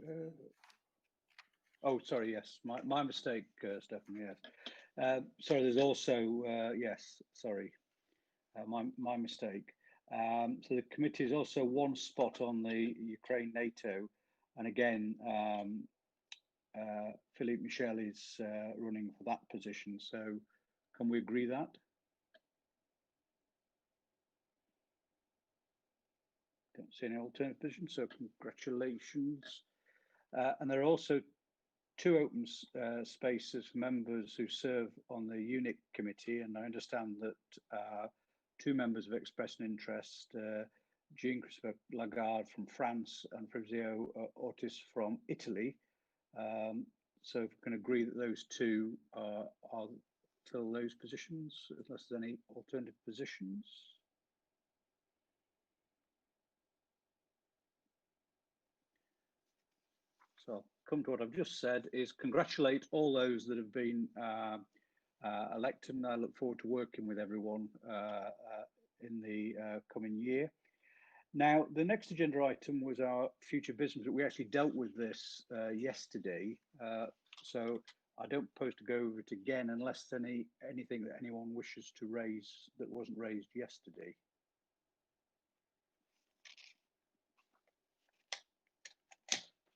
Oh, sorry, yes, my mistake, Stefan, yes. Sorry, there's also, yes, sorry, my mistake. So the committee is also one spot on the Ukraine NATO. And again, Philippe Michel is running for that position. So can we agree that? Don't see any alternative position, so congratulations. And there are also two open spaces for members who serve on the UNIC committee, and I understand that two members have expressed an interest, Jean-Christophe Lagarde from France and Fabrizio Ortis from Italy. So if we can agree that those two are fill those positions, unless there's any alternative positions. So I'll come to what I've just said, is congratulate all those that have been elected, and I look forward to working with everyone in the coming year. Now, the next agenda item was our future business, but we actually dealt with this yesterday. So I don't propose to go over it again unless there's anything that anyone wishes to raise that wasn't raised yesterday.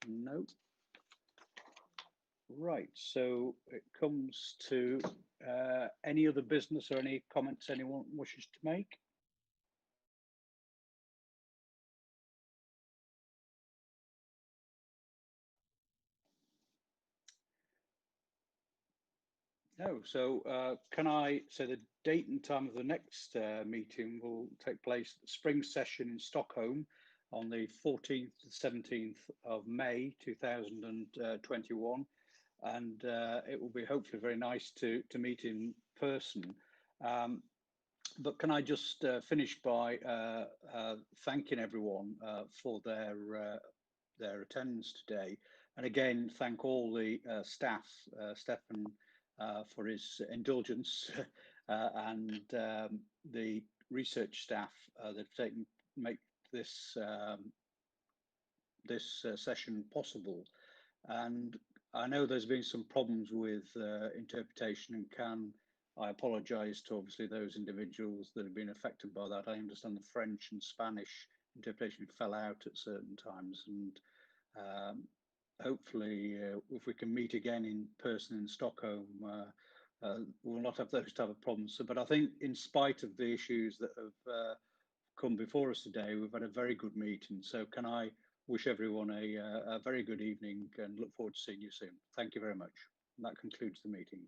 No. Right, so it comes to any other business or any comments anyone wishes to make? No, so can I say the date and time of the next meeting will take place at the spring session in Stockholm on the 14th to 17th of May 2021. And it will be hopefully very nice to meet in person. But can I just finish by thanking everyone for their attendance today, and again thank all the staff, Stefan for his indulgence, and the research staff that have taken make this session possible. And I know there's been some problems with interpretation, and I apologise to obviously those individuals that have been affected by that. I understand the French and Spanish interpretation fell out at certain times, and hopefully if we can meet again in person in Stockholm, we'll not have those type of problems. So, but I think in spite of the issues that have come before us today, we've had a very good meeting. So can I wish everyone a very good evening and look forward to seeing you soon. Thank you very much. And that concludes the meeting.